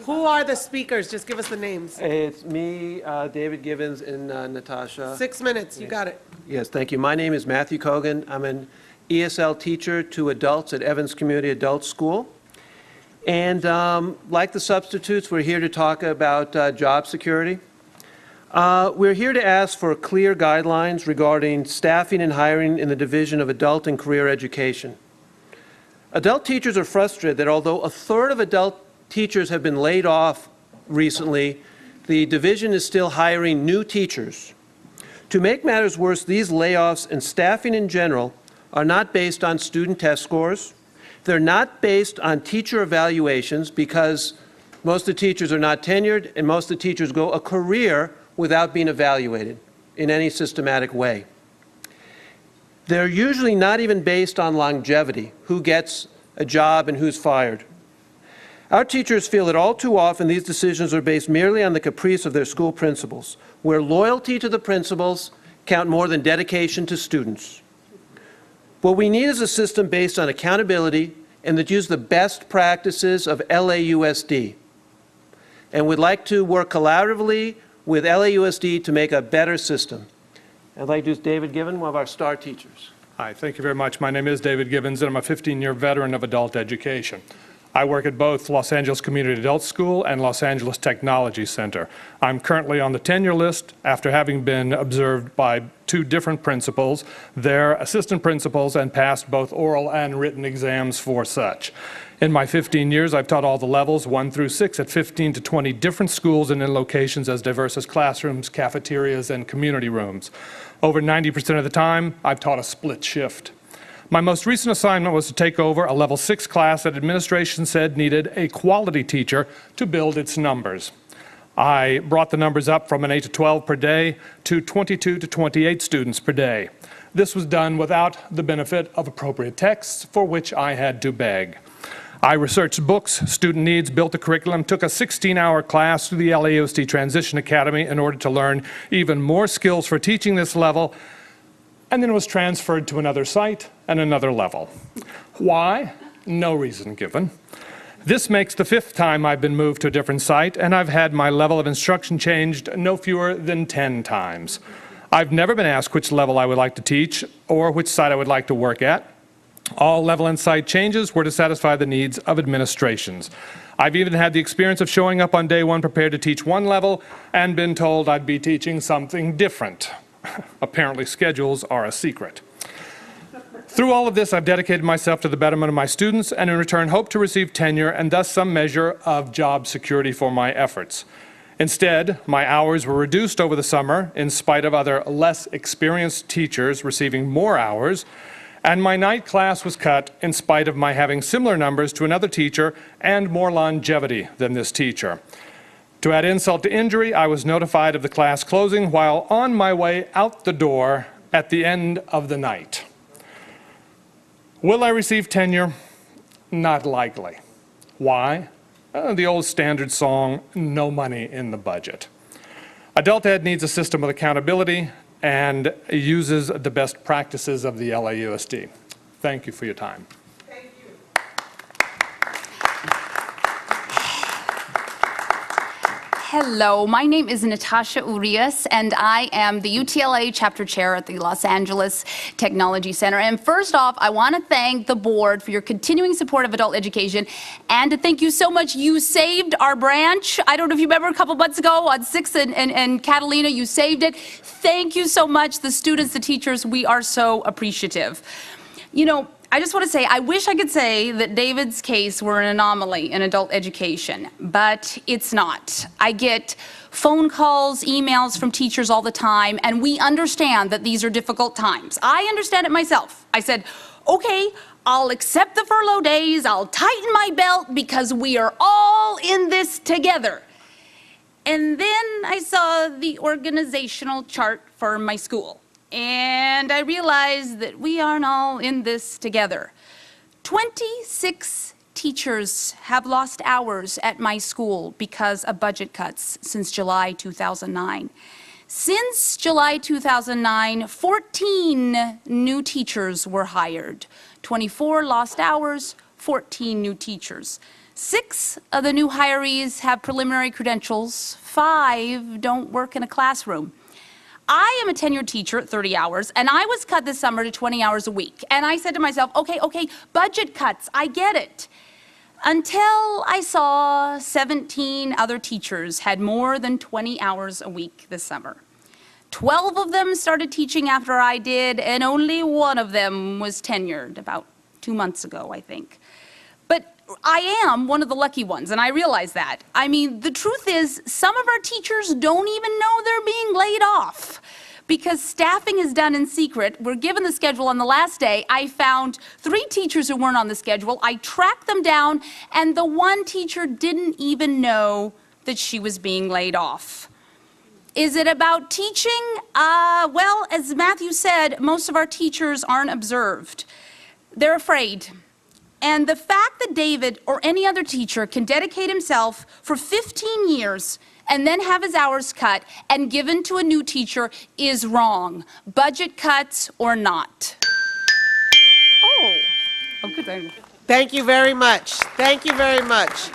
Who are the speakers? Just give us the names. It's me, David Givens, and Natasha. 6 minutes, you got it. Yes, thank you. My name is Matthew Kogan. I'm an ESL teacher to adults at Evans Community Adult School. And like the substitutes, we're here to talk about job security. We're here to ask for clear guidelines regarding staffing and hiring in the Division of Adult and Career Education. Adult teachers are frustrated that although a third of adult teachers have been laid off recently, the division is still hiring new teachers. To make matters worse, these layoffs and staffing in general are not based on student test scores. They're not based on teacher evaluations because most of the teachers are not tenured and most of the teachers go a career without being evaluated in any systematic way. They're usually not even based on longevity, who gets a job and who's fired. Our teachers feel that all too often these decisions are based merely on the caprice of their school principals, where loyalty to the principals count more than dedication to students. What we need is a system based on accountability and that use the best practices of LAUSD. And we'd like to work collaboratively with LAUSD to make a better system. I'd like to introduce David Given, one of our star teachers. Hi, thank you very much. My name is David Givens, and I'm a 15-year veteran of adult education. I work at both Los Angeles Community Adult School and Los Angeles Technology Center. I'm currently on the tenure list after having been observed by 2 different principals, their assistant principals, and passed both oral and written exams for such. In my 15 years, I've taught all the levels, 1 through 6, at 15 to 20 different schools and in locations as diverse as classrooms, cafeterias, and community rooms. Over 90% of the time, I've taught a split shift. My most recent assignment was to take over a level 6 class that administration said needed a quality teacher to build its numbers. I brought the numbers up from an 8 to 12 per day to 22 to 28 students per day. This was done without the benefit of appropriate texts, for which I had to beg. I researched books, student needs, built a curriculum, took a 16-hour class through the LAUSD Transition Academy in order to learn even more skills for teaching this level, and then was transferred to another site and another level. Why? No reason given. This makes the 5th time I've been moved to a different site, and I've had my level of instruction changed no fewer than 10 times. I've never been asked which level I would like to teach or which site I would like to work at. All level and site changes were to satisfy the needs of administrations. I've even had the experience of showing up on day 1 prepared to teach one level and been told I'd be teaching something different. Apparently schedules are a secret. Through all of this, I've dedicated myself to the betterment of my students and in return hope to receive tenure and thus some measure of job security for my efforts. Instead, my hours were reduced over the summer in spite of other less experienced teachers receiving more hours, and my night class was cut in spite of my having similar numbers to another teacher and more longevity than this teacher. To add insult to injury, I was notified of the class closing while on my way out the door at the end of the night. Will I receive tenure? Not likely. Why? The old standard song, no money in the budget. Adult Ed needs a system of accountability and uses the best practices of the LAUSD. Thank you for your time. Thank you. Hello, my name is Natasha Urias, and I am the UTLA chapter chair at the Los Angeles Technology Center. And first off, I want to thank the board for your continuing support of adult education, and to thank you so much. You saved our branch. I don't know if you remember a couple months ago on 6th and Catalina, you saved it. Thank you so much, the students, the teachers. We are so appreciative. You know, I just want to say, I wish I could say that David's case were an anomaly in adult education, but it's not. I get phone calls, emails from teachers all the time, and we understand that these are difficult times. I understand it myself. I said, okay, I'll accept the furlough days, I'll tighten my belt because we are all in this together. And then I saw the organizational chart for my school. And I realized that we aren't all in this together. 26 teachers have lost hours at my school because of budget cuts since July 2009. Since July 2009, 14 new teachers were hired. 24 lost hours, 14 new teachers. 6 of the new hirees have preliminary credentials. 5 don't work in a classroom. I am a tenured teacher at 30 hours, and I was cut this summer to 20 hours a week. And I said to myself, okay, budget cuts, I get it. Until I saw 17 other teachers had more than 20 hours a week this summer. 12 of them started teaching after I did, and only 1 of them was tenured about 2 months ago, I think. But I am one of the lucky ones, and I realize that. I mean, the truth is, some of our teachers don't even know they're being laid off. Because staffing is done in secret, we're given the schedule on the last day. I found 3 teachers who weren't on the schedule. I tracked them down, and the 1 teacher didn't even know that she was being laid off. Is it about teaching? Well, as Matthew said, most of our teachers aren't observed. They're afraid. And the fact that David or any other teacher can dedicate himself for 15 years and then have his hours cut and given to a new teacher is wrong, budget cuts or not. Oh, good. Thank you very much. Thank you very much.